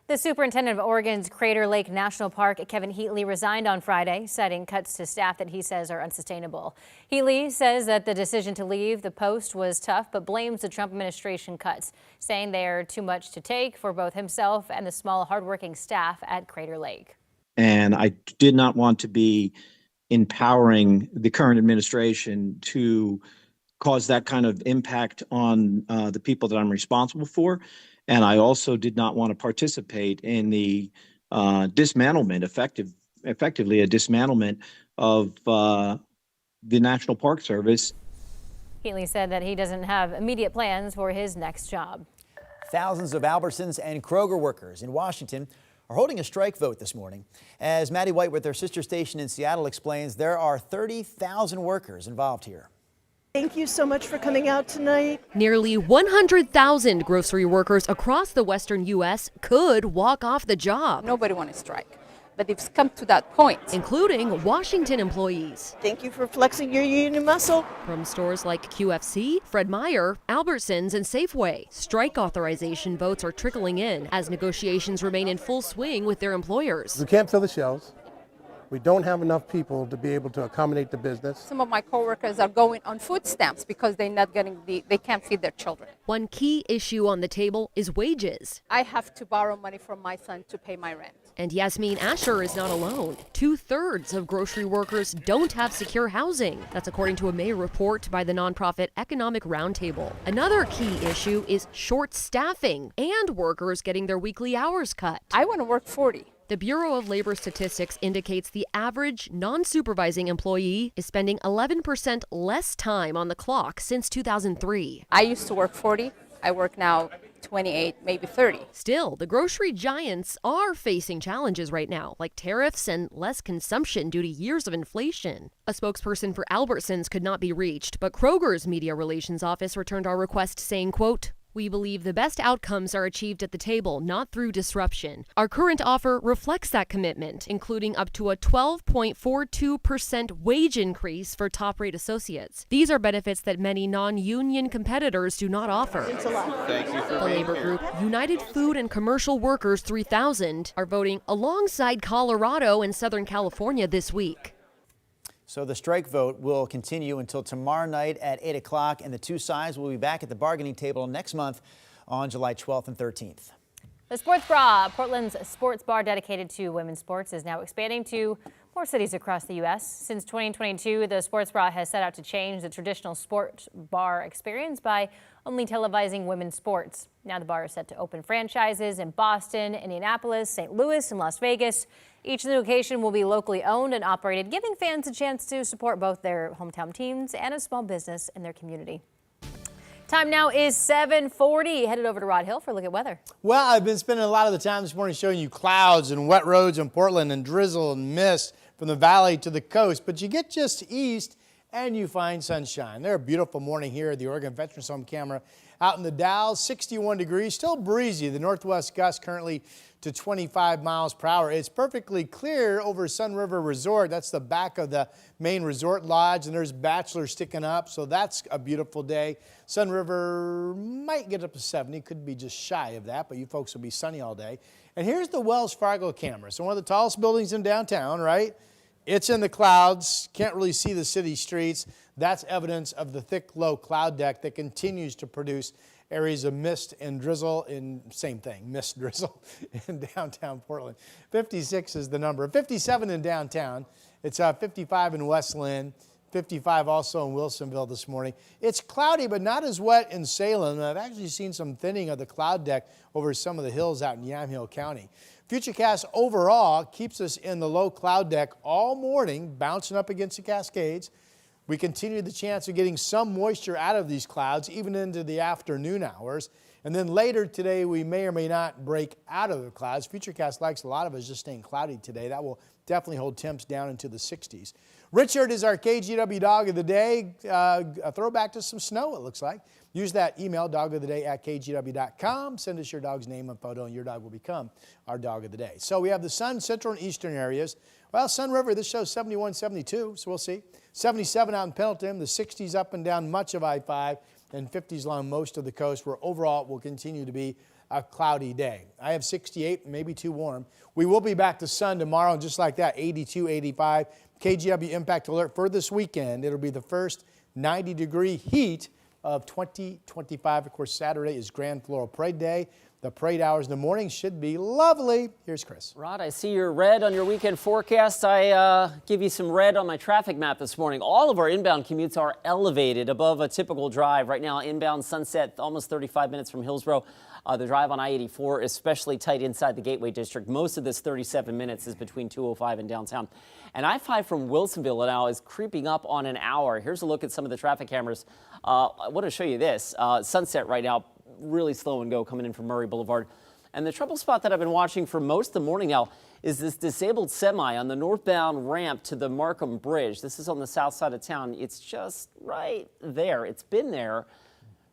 The superintendent of Oregon's Crater Lake National Park, Kevin Heatley, resigned on Friday, citing cuts to staff that he says are unsustainable. Heatley says that the decision to leave the post was tough, but blames the Trump administration cuts, saying they are too much to take for both himself and the small, hardworking staff at Crater Lake. And I did not want to be empowering the current administration to cause that kind of impact on the people that I'm responsible for. And I also did not want to participate in the dismantlement, effectively a dismantlement of the National Park Service. Heatley said that he doesn't have immediate plans for his next job. Thousands of Albertsons and Kroger workers in Washington are holding a strike vote this morning. As Maddie White with their sister station in Seattle explains, there are 30,000 workers involved here. Thank you so much for coming out tonight. Nearly 100,000 grocery workers across the western U.S. could walk off the job. Nobody wants to strike, but it's come to that point. Including Washington employees. Thank you for flexing your union muscle. From stores like QFC, Fred Meyer, Albertsons, and Safeway, strike authorization votes are trickling in as negotiations remain in full swing with their employers. We can't fill the shelves. We don't have enough people to be able to accommodate the business. Some of my coworkers are going on food stamps because they're not getting they can't feed their children. One key issue on the table is wages. I have to borrow money from my son to pay my rent. And Yasmin Asher is not alone. 2/3 of grocery workers don't have secure housing. That's according to a May report by the nonprofit Economic Roundtable. Another key issue is short staffing and workers getting their weekly hours cut. I want to work 40. The Bureau of Labor Statistics indicates the average non-supervising employee is spending 11% less time on the clock since 2003. I used to work 40. I work now 28, maybe 30. Still, the grocery giants are facing challenges right now, like tariffs and less consumption due to years of inflation. A spokesperson for Albertsons could not be reached, but Kroger's media relations office returned our request saying, quote, "We believe the best outcomes are achieved at the table, not through disruption. Our current offer reflects that commitment, including up to a 12.42% wage increase for top-rate associates. These are benefits that many non-union competitors do not offer." Thanks a lot. Thank you for The being labor here. group United Food and Commercial Workers 3000 are voting alongside Colorado and Southern California this week. So the strike vote will continue until tomorrow night at 8 o'clock, and the two sides will be back at the bargaining table next month on July 12th and 13th. The Sports Bra, Portland's sports bar dedicated to women's sports, is now expanding to more cities across the U.S. Since 2022, the Sports Bra has set out to change the traditional sports bar experience by only televising women's sports. Now the bar is set to open franchises in Boston, Indianapolis, St. Louis, and Las Vegas. Each location will be locally owned and operated, giving fans a chance to support both their hometown teams and a small business in their community. Time now is 7:40. Headed over to Rod Hill for a look at weather. Well, I've been spending a lot of the time this morning showing you clouds and wet roads in Portland and drizzle and mist from the valley to the coast. But you get just east and you find sunshine. They're a beautiful morning here at the Oregon Veterans Home camera out in the Dalles, 61 degrees, still breezy. The northwest gust currently to 25 miles per hour. It's perfectly clear over Sun River Resort. That's the back of the main resort lodge, and there's Bachelor sticking up, so that's a beautiful day. Sun River might get up to 70, could be just shy of that, but you folks will be sunny all day. And here's the Wells Fargo camera. So one of the tallest buildings in downtown, right? It's in the clouds, can't really see the city streets. That's evidence of the thick, low cloud deck that continues to produce areas of mist and drizzle in, same thing, mist, drizzle in downtown Portland. 56 is the number. 57 in downtown. It's 55 in West Lynn. 55 also in Wilsonville this morning. It's cloudy, but not as wet in Salem. I've actually seen some thinning of the cloud deck over some of the hills out in Yamhill County. Futurecast overall keeps us in the low cloud deck all morning, bouncing up against the Cascades. We continue the chance of getting some moisture out of these clouds, even into the afternoon hours. And then later today, we may or may not break out of the clouds. Futurecast likes a lot of us just staying cloudy today. That will definitely hold temps down into the 60s. Richard is our KGW dog of the day. A throwback to some snow, it looks like. Use that email, dogoftheday@kgw.com. Send us your dog's name and photo, and your dog will become our dog of the day. So we have the sun, central, and eastern areas. Well, Sun River, this shows 71, 72, so we'll see. 77 out in Pendleton, the 60s up and down much of I-5, and 50s along most of the coast, where overall it will continue to be a cloudy day. I have 68, maybe too warm. We will be back to sun tomorrow, and just like that, 82, 85. KGW impact alert for this weekend. It'll be the first 90-degree heat of 2025. Of course, Saturday is Grand Floral Parade Day. The parade hours in the morning should be lovely. Here's Chris. Rod, I see your red on your weekend forecast. I give you some red on my traffic map this morning. All of our inbound commutes are elevated above a typical drive. Right now, inbound Sunset, almost 35 minutes from Hillsborough. The drive on I-84 is especially tight inside the Gateway District. Most of this 37 minutes is between 205 and downtown. And I-5 from Wilsonville now is creeping up on an hour. Here's a look at some of the traffic cameras. I want to show you this. Sunset right now, really slow and go coming in from Murray Boulevard. And the trouble spot that I've been watching for most of the morning now is this disabled semi on the northbound ramp to the Markham Bridge. This is on the south side of town. It's just right there. It's been there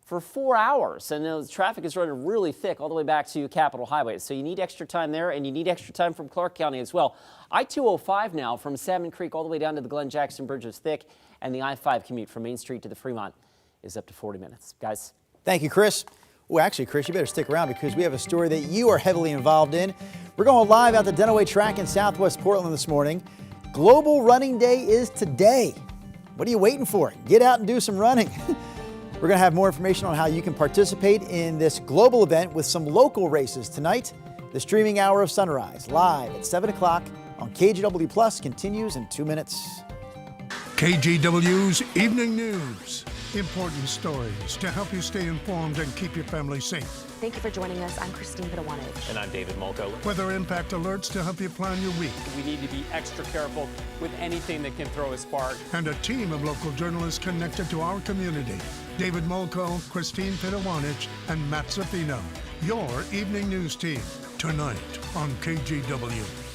for 4 hours, and the traffic is running really thick all the way back to Capitol Highway. So you need extra time there, and you need extra time from Clark County as well. I-205 now from Salmon Creek all the way down to the Glen Jackson Bridge is thick, and the I-5 commute from Main Street to the Fremont is up to 40 minutes. Guys. Thank you, Chris. Well, actually, Chris, you better stick around because we have a story that you are heavily involved in. We're going live out the Denaway track in Southwest Portland this morning. Global Running Day is today. What are you waiting for? Get out and do some running. We're going to have more information on how you can participate in this global event with some local races tonight. The streaming hour of Sunrise, live at 7 o'clock on KGW Plus, continues in 2 minutes. KGW's Evening News. Important stories to help you stay informed and keep your family safe. Thank you for joining us. I'm Christine Vidawanich. And I'm David Molko. Weather impact alerts to help you plan your week. We need to be extra careful with anything that can throw a spark. And a team of local journalists connected to our community. David Molko, Christine Vidawanich, and Matt Zaffino. Your Evening News team, tonight on KGW.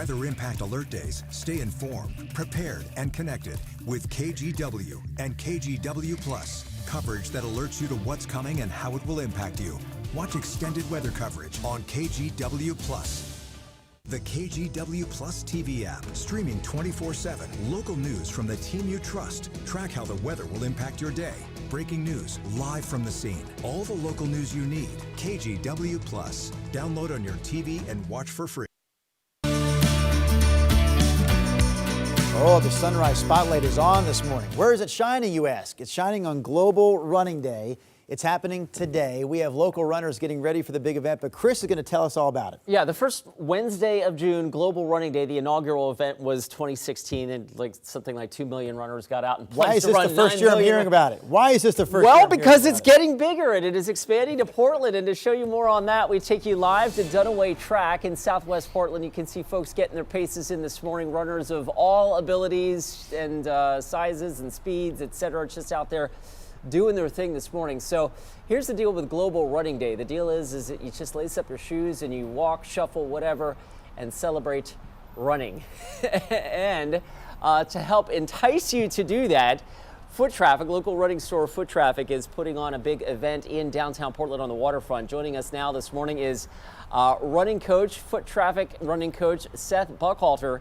weather impact alert days, stay informed, prepared, and connected with KGW and KGW Plus. Coverage that alerts you to what's coming and how it will impact you. Watch extended weather coverage on KGW Plus. The KGW Plus TV app, streaming 24/7. Local news from the team you trust. Track how the weather will impact your day. Breaking news, live from the scene. All the local news you need. KGW Plus. Download on your TV and watch for free. Oh, the sunrise spotlight is on this morning. Where is it shining, you ask? It's shining on Global Running Day. It's happening today. We have local runners getting ready for the big event, but Chris is going to tell us all about it. Yeah, the first Wednesday of June, Global Running Day, the inaugural event was 2016, and something like 2 million runners got out and pledged Why is this to run the first 9 year I'm million. hearing about it? Why is this the first year Well, I'm hearing because about it's it? getting bigger and it is expanding to Portland. And to show you more on that, we take you live to Dunaway Track in Southwest Portland. You can see folks getting their paces in this morning. Runners of all abilities and sizes and speeds, etc., just out there doing their thing this morning. So here's the deal with Global Running Day. The deal is that you just lace up your shoes and you walk, shuffle, whatever, and celebrate running. And to help entice you to do that, Foot Traffic, local running store Foot Traffic, is putting on a big event in downtown Portland on the waterfront. Joining us now this morning is running coach, Foot Traffic running coach, Seth Buckhalter.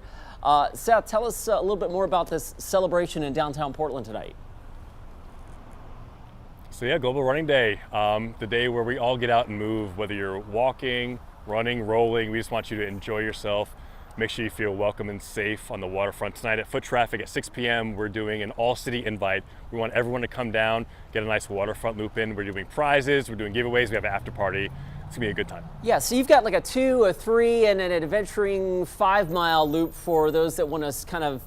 Seth, tell us a little bit more about this celebration in downtown Portland tonight. So yeah, Global Running Day, the day where we all get out and move, whether you're walking, running, rolling. We just want you to enjoy yourself. Make sure you feel welcome and safe on the waterfront. Tonight at Foot Traffic at 6 p.m., we're doing an all-city invite. We want everyone to come down, get a nice waterfront loop in. We're doing prizes, we're doing giveaways, we have an after party. It's gonna be a good time. Yeah, so you've got like a 2, a 3, and an adventuring 5-mile loop for those that want to kind of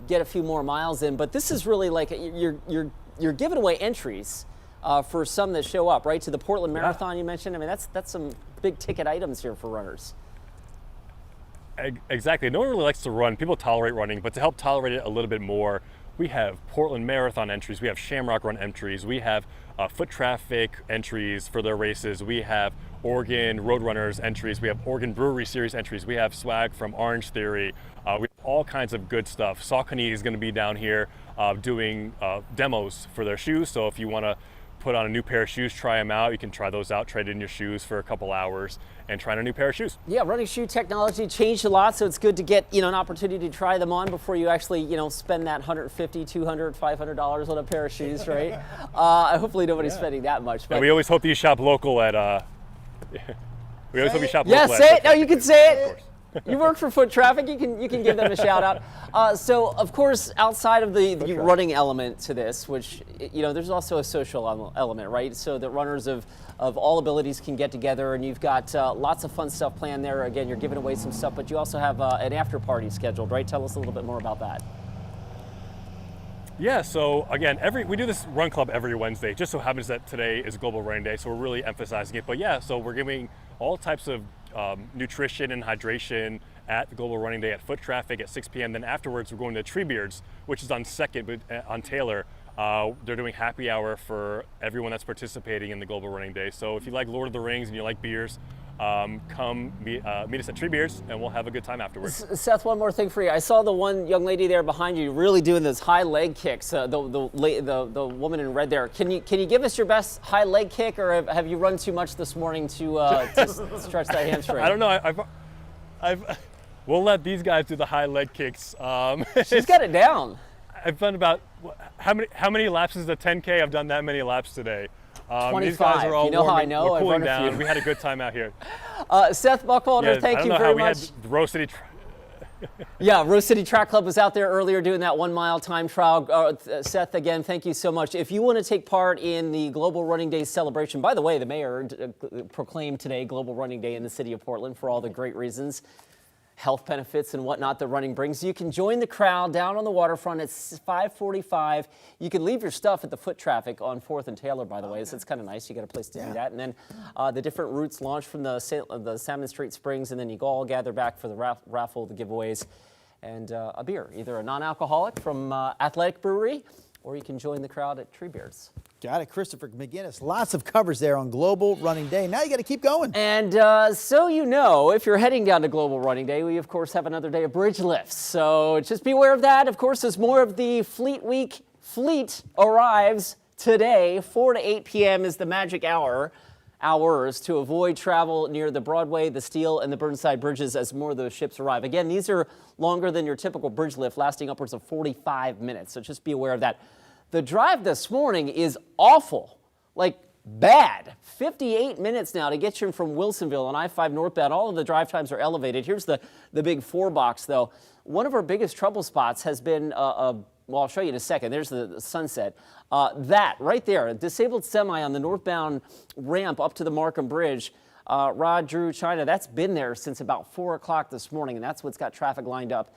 get a few more miles in. But this is really like you're giving away entries for some that show up, right? To the Portland Marathon you mentioned. I mean, that's some big ticket items here for runners. Exactly. No one really likes to run. People tolerate running, but to help tolerate it a little bit more, we have Portland Marathon entries, we have Shamrock Run entries, we have Foot Traffic entries for their races, we have Oregon Roadrunners entries, we have Oregon Brewery Series entries, we have swag from Orange Theory, we have all kinds of good stuff. Saucony is going to be down here doing demos for their shoes, so if you want to put on a new pair of shoes, try them out. You can try those out, trade in your shoes for a couple hours and try on a new pair of shoes. Yeah, running shoe technology changed a lot, so it's good to get, an opportunity to try them on before you actually, spend that $150, $200, $500 on a pair of shoes, right? Hopefully nobody's spending that much. But and we always hope that you shop local at, we always hope you shop local at. Yeah, say it. No, you can say it. You work for Foot Traffic, you can give them a shout out. So of course, outside of the running element to this, which, there's also a social element, right? So that runners of all abilities can get together, and you've got lots of fun stuff planned there. Again, you're giving away some stuff, but you also have an after party scheduled, right? Tell us a little bit more about that. Yeah, so again, we do this run club every Wednesday. Just so happens that today is Global Running Day, so we're really emphasizing it. But yeah, so we're giving all types of nutrition and hydration at the Global Running Day at Foot Traffic at 6 p.m. Then afterwards, we're going to Treebeards, which is on 2nd on Taylor. They're doing happy hour for everyone that's participating in the Global Running Day. So if you like Lord of the Rings and you like beers, come meet us at Treebeards and we'll have a good time afterwards. Seth, one more thing for you. I saw the one young lady there behind you really doing those high leg kicks. The woman in red there. Can you give us your best high leg kick, or have you run too much this morning to stretch that hamstring? I don't know. We'll let these guys do the high leg kicks. She's got it down. I've done about how many laps is the 10K? I've done that many laps today. 25. These guys are all you know warming, how I know? we're cooling I've run a down. few. We had a good time out here. Seth Buckhalter, thank you very much. Rose City. Yeah, Rose City Track Club was out there earlier doing that 1 mile time trial. Seth, again, thank you so much. If you want to take part in the Global Running Day celebration, by the way, the mayor proclaimed today Global Running Day in the city of Portland for all the great reasons, health benefits and whatnot that running brings. You can join the crowd down on the waterfront at 5:45. You can leave your stuff at the Foot Traffic on 4th and Taylor, by the way, so it's kind of nice. You got a place to do that. And then the different routes launch from the Salmon Street Springs, and then you go all gather back for the raffle, the giveaways, and a beer, either a non-alcoholic from Athletic Brewery, or you can join the crowd at Treebeards. Got it, Christopher McGinnis. Lots of covers there on Global Running Day. Now you got to keep going. And so you know, if you're heading down to Global Running Day, we of course have another day of bridge lifts. So just be aware of that. Of course, as more of the Fleet Week fleet arrives today, 4 to 8 p.m. is the magic hours to avoid travel near the Broadway, the Steel, and the Burnside bridges as more of those ships arrive. Again, these are longer than your typical bridge lift, lasting upwards of 45 minutes. So just be aware of that. The drive this morning is awful, like bad. 58 minutes now to get you from Wilsonville on I-5 northbound. All of the drive times are elevated. Here's the big 4-box, though. One of our biggest trouble spots has been, well, I'll show you in a second. There's the sunset. That right there, a disabled semi on the northbound ramp up to the Markham Bridge. Rod, Drew, China, that's been there since about 4 o'clock this morning, and that's what's got traffic lined up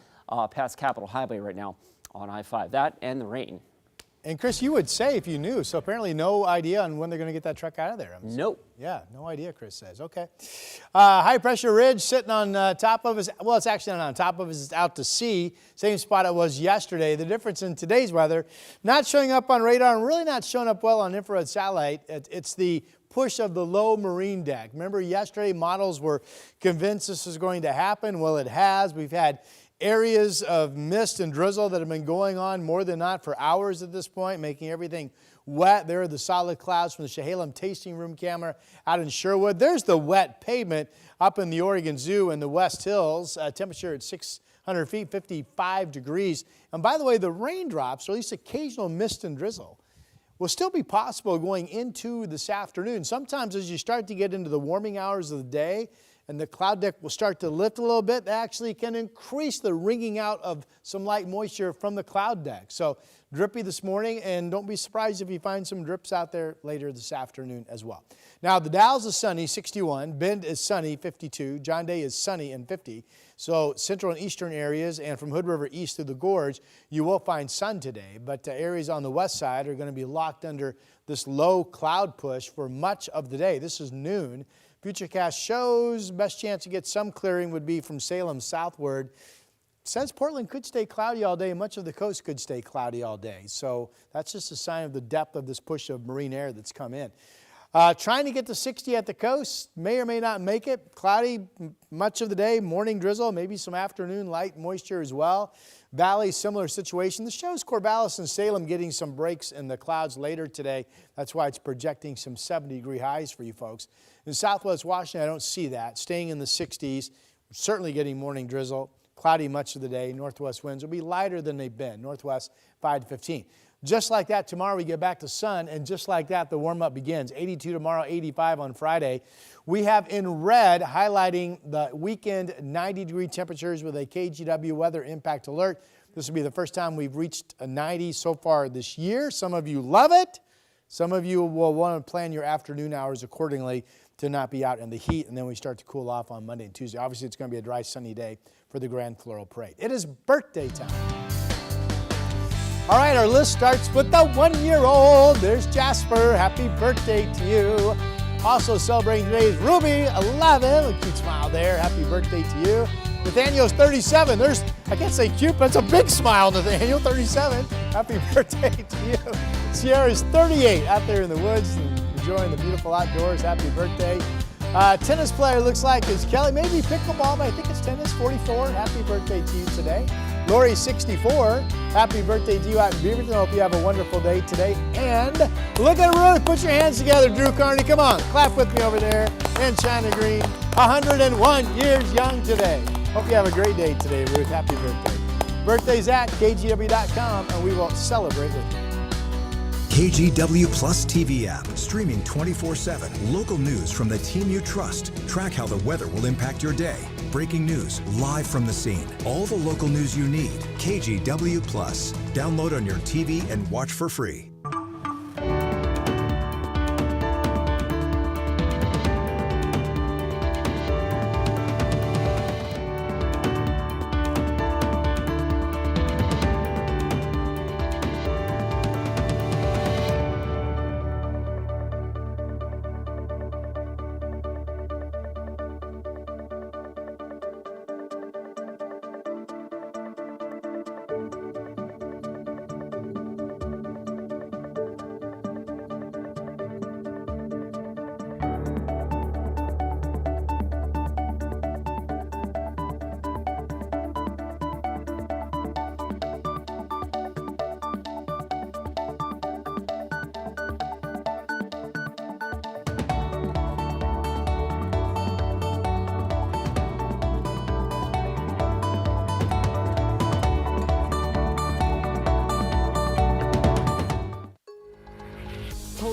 past Capitol Highway right now on I-5. That and the rain. And Chris, you would say if you knew, so apparently no idea on when they're going to get that truck out of there. Nope. Yeah, no idea, Chris says. Okay. High pressure ridge sitting on top of us. Well, it's actually not on top of us. It's out to sea. Same spot it was yesterday. The difference in today's weather, not showing up on radar and really not showing up well on infrared satellite. It's the push of the low marine deck. Remember yesterday models were convinced this was going to happen. Well, it has. We've had areas of mist and drizzle that have been going on more than not for hours at this point, making everything wet. There are the solid clouds from the Chehalem tasting room camera out in Sherwood. There's the wet pavement up in the Oregon Zoo in the West Hills. Temperature at 600 feet, 55 degrees. And by the way, the raindrops, or at least occasional mist and drizzle, will still be possible going into this afternoon. Sometimes as you start to get into the warming hours of the day, and the cloud deck will start to lift a little bit, that actually can increase the wringing out of some light moisture from the cloud deck. So drippy this morning, and don't be surprised if you find some drips out there later this afternoon as well. Now, the Dalles is sunny, 61. Bend is sunny, 52. John Day is sunny and 50. So central and eastern areas and from Hood River east through the gorge, you will find sun today. But areas on the west side are going to be locked under this low cloud push for much of the day. This is noon. Futurecast shows best chance to get some clearing would be from Salem southward. Says Portland could stay cloudy all day. Much of the coast could stay cloudy all day. So that's just a sign of the depth of this push of marine air that's come in. Trying to get to 60 at the coast, may or may not make it. Cloudy much of the day, morning drizzle, maybe some afternoon light moisture as well. Valley, similar situation. This shows Corvallis and Salem getting some breaks in the clouds later today. That's why it's projecting some 70-degree highs for you folks. In southwest Washington, I don't see that. Staying in the 60s, certainly getting morning drizzle. Cloudy much of the day. Northwest winds will be lighter than they've been. Northwest 5 to 15. Just like that, tomorrow we get back to sun, and just like that, the warm-up begins. 82 tomorrow, 85 on Friday. We have in red highlighting the weekend 90-degree temperatures with a KGW weather impact alert. This will be the first time we've reached a 90 so far this year. Some of you love it. Some of you will want to plan your afternoon hours accordingly to not be out in the heat, and then we start to cool off on Monday and Tuesday. Obviously, it's going to be a dry, sunny day for the Grand Floral Parade. It is birthday time. All right, our list starts with the 1-year-old. There's Jasper. Happy birthday to you. Also celebrating today is Ruby, 11. A cute smile there. Happy birthday to you. Nathaniel's 37. There's, I can't say cute, but it's a big smile, Nathaniel, 37. Happy birthday to you. Sierra's 38, out there in the woods and enjoying the beautiful outdoors. Happy birthday. Tennis player looks like is Kelly. Maybe pickleball, but I think it's tennis, 44. Happy birthday to you today. Lori, 64. Happy birthday to you out in Beaverton. Hope you have a wonderful day today. And look at Ruth. Put your hands together, Drew Carney. Come on, clap with me over there. And China Green, 101 years young today. Hope you have a great day today, Ruth. Happy birthday. Birthdays at KGW.com, and we will celebrate with you. KGW Plus TV app, streaming 24/7. Local news from the team you trust. Track how the weather will impact your day. Breaking news live from the scene. All the local news you need. KGW Plus. Download on your TV and watch for free.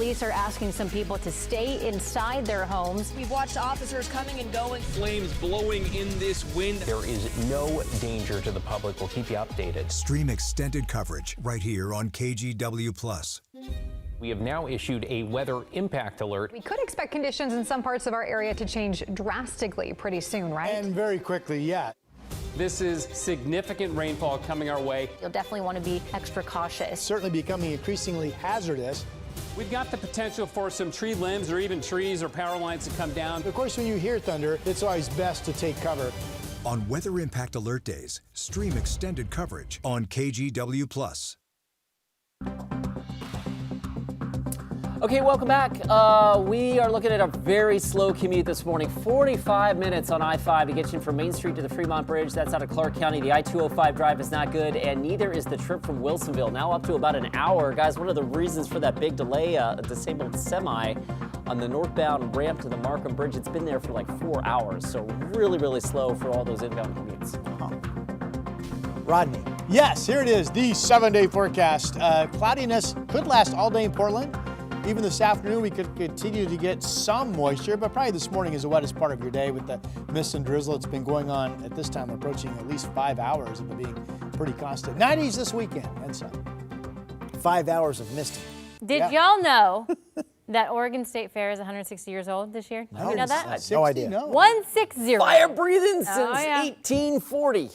police are asking some people to stay inside their homes. We've watched officers coming and going. Flames blowing in this wind. There is no danger to the public. We'll keep you updated. Stream extended coverage right here on KGW+. We have now issued a weather impact alert. We could expect conditions in some parts of our area to change drastically pretty soon, right? And very quickly, yeah. This is significant rainfall coming our way. You'll definitely want to be extra cautious. Certainly becoming increasingly hazardous. We've got the potential for some tree limbs or even trees or power lines to come down. Of course, when you hear thunder, it's always best to take cover. On Weather Impact Alert Days, stream extended coverage on KGW+. Okay, welcome back. We are looking at a very slow commute this morning. 45 minutes on I-5 to get you from Main Street to the Fremont Bridge. That's out of Clark County. The I-205 drive is not good, and neither is the trip from Wilsonville. Now up to about an hour. Guys, one of the reasons for that big delay, a disabled semi on the northbound ramp to the Markham Bridge. It's been there for like 4 hours, so really, really slow for all those inbound commutes. Rodney. Yes, here it is, the 7-day forecast. Cloudiness could last all day in Portland. Even this afternoon, we could continue to get some moisture, but probably this morning is the wettest part of your day with the mist and drizzle. It's been going on at this time, approaching at least 5 hours of it being pretty constant. 90s this weekend and sun. 5 hours of misting. Did y'all know that Oregon State Fair is 160 years old this year? No, you know that? no idea. No. 160. Fire breathing since yeah. 1840.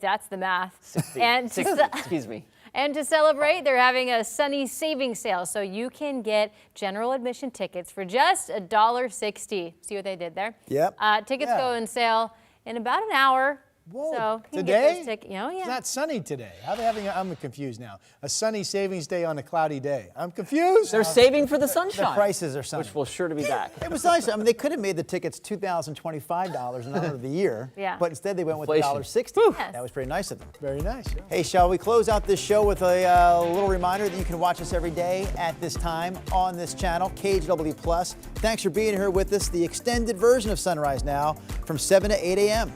That's the math. 60. And 60. Excuse me. And to celebrate, they're having a Sunny Savings Sale, so you can get general admission tickets for just $1.60. See what they did there? Yep. Tickets go on sale in about an hour. Whoa, so you can today? Get those yeah. It's not sunny today. How are they having I'm confused now. A sunny savings day on a cloudy day. I'm confused. They're saving for the sunshine. The prices are sunny. Which will sure to be back. It was nice. I mean, they could have made the tickets $2,025 in honor of the year. Yeah. But instead they went with Inflation. $1.60. Yes. That was pretty nice of them. Very nice. Yeah. Hey, shall we close out this show with a little reminder that you can watch us every day at this time on this channel, KGW+. Thanks for being here with us. The extended version of Sunrise Now from 7 to 8 a.m.